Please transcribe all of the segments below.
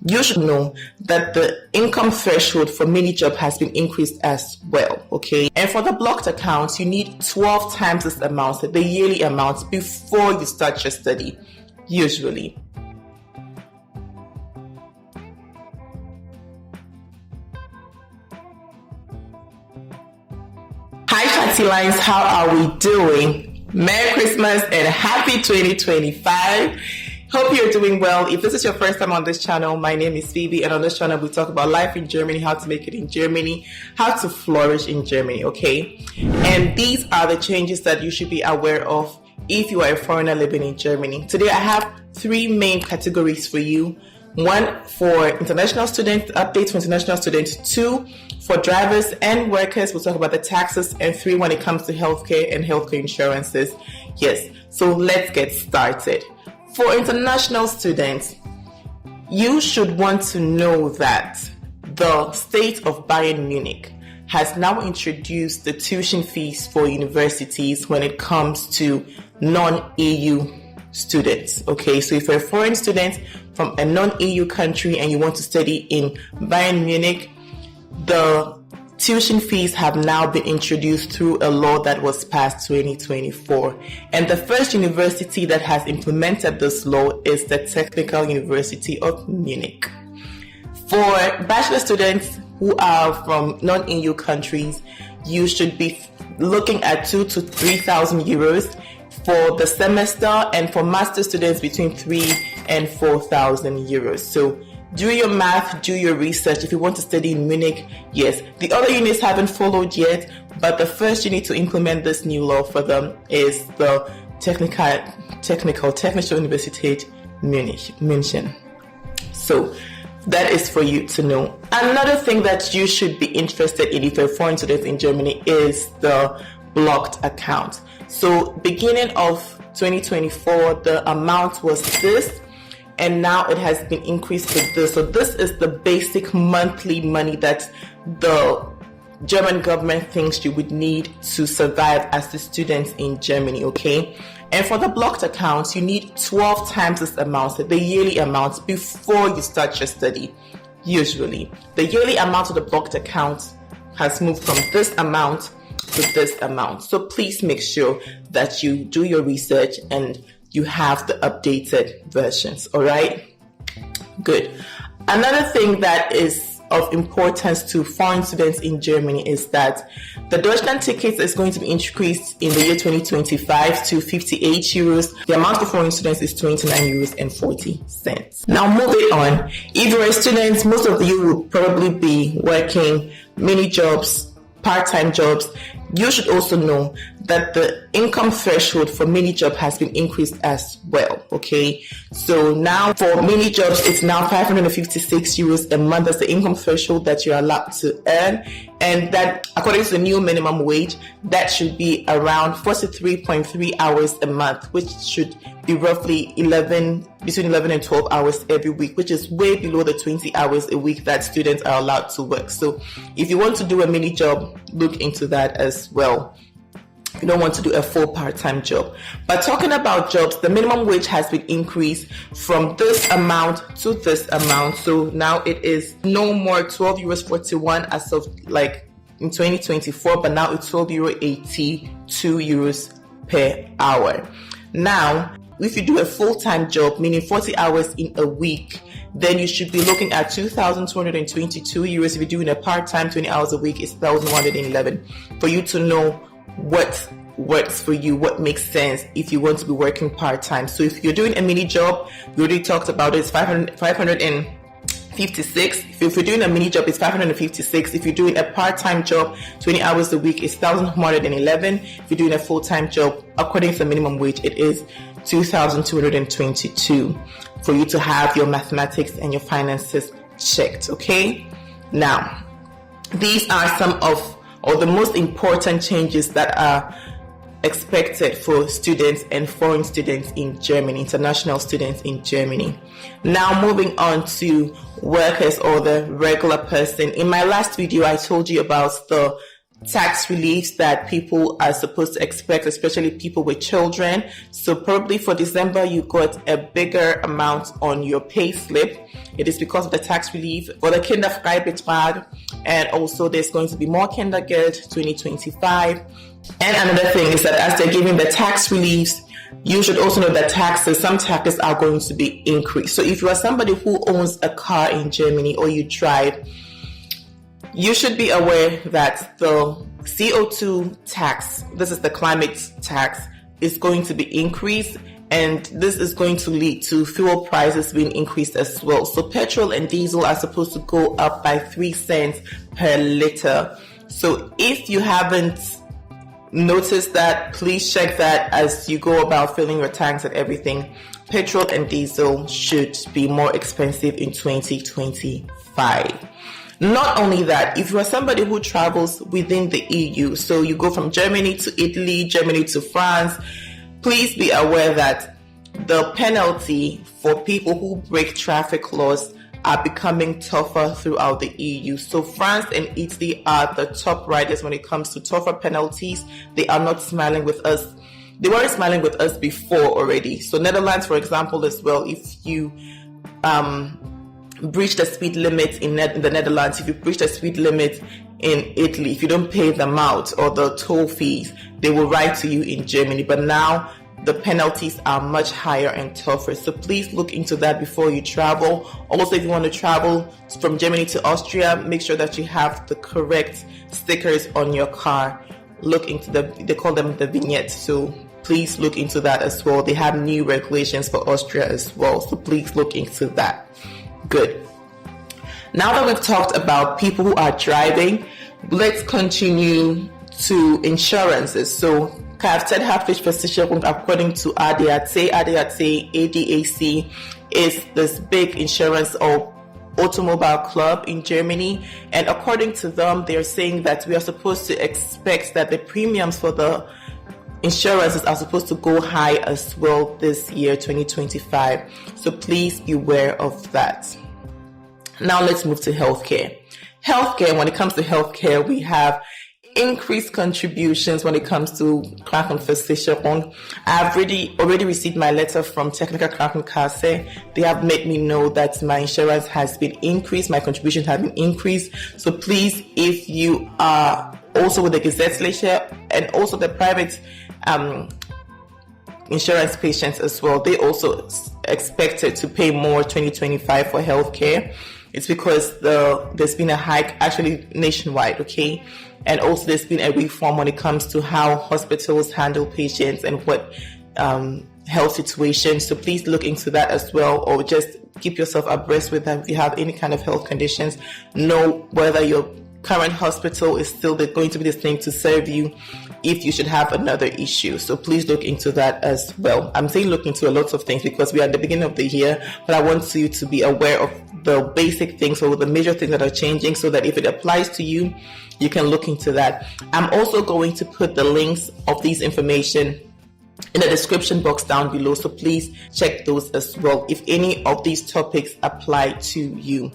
you should know that the income threshold for mini job has been increased as well, okay? And for the blocked accounts, you need 12 times this amount, the yearly amount, before you start your study, usually. Hi, Chatty Lines, how are we doing? Merry Christmas and happy 2025. Hope you're doing well. If this is your first time on this channel, my name is Phoebe, and on this channel we talk about life in Germany, how to make it in Germany, how to flourish in Germany, okay? And these are the changes that you should be aware of if you are a foreigner living in Germany. Today I have three main categories for you. One for international students, updates for international students. Two for drivers and workers, we'll talk about the taxes. And three when it comes to healthcare and healthcare insurances. Yes, so let's get started. For international students, you should want to know that the state of Bayern Munich has now introduced the tuition fees for universities when it comes to non-EU students. Okay, so if you're a foreign student from a non-EU country and you want to study in Bayern Munich, the tuition fees have now been introduced through a law that was passed 2024. And the first university that has implemented this law is the Technical University of Munich. For bachelor students who are from non-EU countries, you should be looking at 2,000 to 3,000 euros for the semester, and for master students between 3,000 and 4,000 euros. So do your math, do your research. If you want to study in Munich, yes. The other units haven't followed yet, but the first unit to implement this new law for them is the Technische Universität München. So that is for you to know. Another thing that you should be interested in if you're a foreign student in Germany is the blocked account. So beginning of 2024, the amount was this, and now it has been increased to this. So this is the basic monthly money that the German government thinks you would need to survive as a student in Germany, okay? And for the blocked accounts, you need 12 times this amount, the yearly amount, before you start your study, usually. The yearly amount of the blocked account has moved from this amount to this amount. So please make sure that you do your research and you have the updated versions, all right? Good. Another thing that is of importance to foreign students in Germany is that the Deutschland ticket is going to be increased in the year 2025 to 58 euros. The amount for foreign students is 29 euros and 40 cents. Now moving on, if you're a student, most of you will probably be working mini jobs, part-time jobs. You should also know that the income threshold for mini job has been increased as well, okay? So now for mini jobs, it's now 556 euros a month. That's the income threshold that you're allowed to earn. And that, according to the new minimum wage, that should be around 43.3 hours a month, which should be roughly between 11 and 12 hours every week, which is way below the 20 hours a week that students are allowed to work. So if you want to do a mini job, look into that as well. You don't want to do a full part-time job. But talking about jobs, the minimum wage has been increased from this amount to this amount. So now it is no more 12 euros 41 as of like in 2024, but now it's 12 euro 82 euros per hour. Now, if you do a full-time job, meaning 40 hours in a week, then you should be looking at 2,222 euros. If you're doing a part-time 20 hours a week, it's 1,111. For you to know what works for you, what makes sense if you want to be working part-time. So if you're doing a mini job, we already talked about it, it's 556. If you're doing a mini job, it's 556. If you're doing a part-time job, 20 hours a week, it's 1,111. If you're doing a full-time job, according to the minimum wage, it is 2,222 for you to have your mathematics and your finances checked, okay? Now, these are some of the most important changes that are expected for students and foreign students in Germany, international students in Germany. Now moving on to workers or the regular person. In my last video, I told you about the tax reliefs that people are supposed to expect, especially people with children. So probably for December, you got a bigger amount on your pay slip. It is because of the tax relief for the Kinderfreibetrag, and also there's going to be more Kindergeld 2025. And another thing is that as they're giving the tax reliefs, you should also know that some taxes are going to be increased. So if you are somebody who owns a car in Germany or you drive, you should be aware that the CO2 tax, this is the climate tax, is going to be increased, and this is going to lead to fuel prices being increased as well. So petrol and diesel are supposed to go up by 3 cents per liter. So if you haven't noticed that, please check that as you go about filling your tanks and everything. Petrol and diesel should be more expensive in 2025. Not only that, if you are somebody who travels within the EU, so you go from Germany to Italy, Germany to France, please be aware that the penalty for people who break traffic laws are becoming tougher throughout the EU. So France and Italy are the top riders when it comes to tougher penalties. They are not smiling with us. They weren't smiling with us before already. So Netherlands, for example, as well, if you breach the speed limit in the Netherlands, if you breach the speed limit in Italy, if you don't pay them out or the toll fees, they will write to you in Germany. But now the penalties are much higher and tougher. So please look into that before you travel. Also, if you want to travel from Germany to Austria, make sure that you have the correct stickers on your car. Look into they call them the vignettes. So please look into that as well. They have new regulations for Austria as well. So please look into that. Good. Now that we've talked about people who are driving, let's continue to insurances. So Kfz-Haftpflichtversicherung, according to ADAC is this big insurance or automobile club in Germany. And according to them, they're saying that we are supposed to expect that the premiums for the insurances are supposed to go high as well this year, 2025. So please beware of that. Now let's move to healthcare. Healthcare, when it comes to healthcare, we have increased contributions when it comes to Krankenversicherung. I've already received my letter from Technical Krankenkasse. They have made me know that my insurance has been increased, my contribution has been increased. So please, if you are also with the Gesetzliche and also the private insurance patients as well, they also expected to pay more 2025 for healthcare. It's because there's been a hike actually nationwide, okay? And also there's been a reform when it comes to how hospitals handle patients and what health situations. So please look into that as well, or just keep yourself abreast with them. If you have any kind of health conditions, know whether your current hospital is still going to be the same to serve you if you should have another issue. So please look into that as well. I'm saying look into a lot of things because we are at the beginning of the year, but I want you to be aware of the basic things or the major things that are changing so that if it applies to you, you can look into that. I'm also going to put the links of these information in the description box down below, so please check those as well if any of these topics apply to you.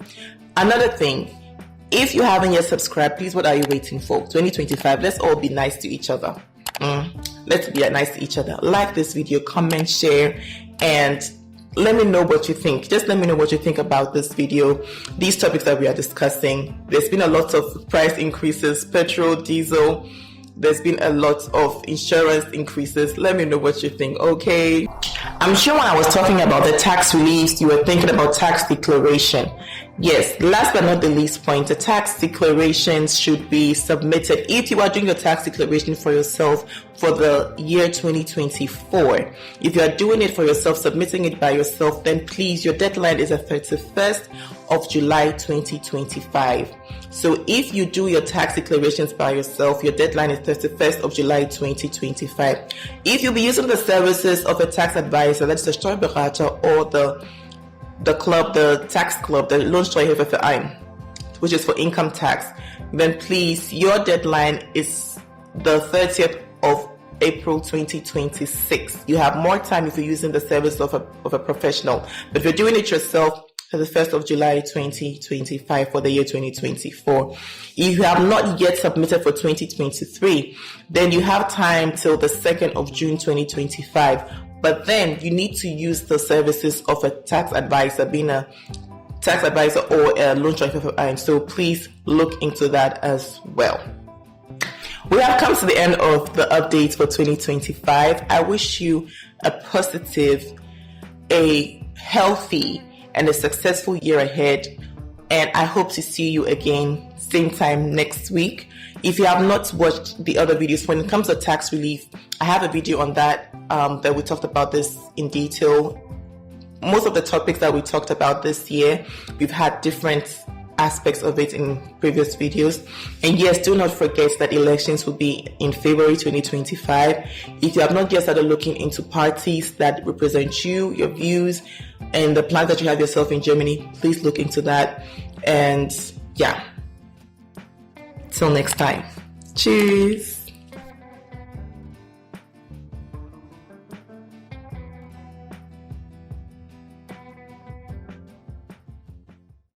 Another thing, if you haven't yet subscribed, please, what are you waiting for? 2025, let's all be nice to each other. Let's be nice to each other. Like this video, comment, share, and let me know what you think. Just let me know what you think about this video, these topics that we are discussing. There's been a lot of price increases, petrol, diesel. There's been a lot of insurance increases. Let me know what you think, okay? I'm sure when I was talking about the tax reliefs, you were thinking about tax declaration. Yes, last but not the least point, the tax declarations should be submitted if you are doing your tax declaration for yourself for the year 2024. If you are doing it for yourself, submitting it by yourself, then please, your deadline is the 31st of July 2025. So if you do your tax declarations by yourself, your deadline is 31st of July 2025. If you'll be using the services of a tax advisor, that's the Steuerberater or the club, the tax club, the Lohnsteuerhilfeverein, which is for income tax, then please, your deadline is the 30th of April 2026. You have more time if you're using the service of a professional. But if you're doing it yourself, to the 1st of July 2025 for the year 2024. If you have not yet submitted for 2023, then you have time till the 2nd of June 2025. But then you need to use the services of a tax advisor, being a tax advisor or a loan shark. So please look into that as well. We have come to the end of the updates for 2025. I wish you a positive, a healthy, and a successful year ahead. And I hope to see you again same time next week. If you have not watched the other videos, when it comes to tax relief, I have a video on that that we talked about this in detail. Most of the topics that we talked about this year, we've had different aspects of it in previous videos. And yes, do not forget that elections will be in February 2025. If you have not yet started looking into parties that represent you, your views, and the plans that you have yourself in Germany, please look into that. And yeah, till next time. Cheers.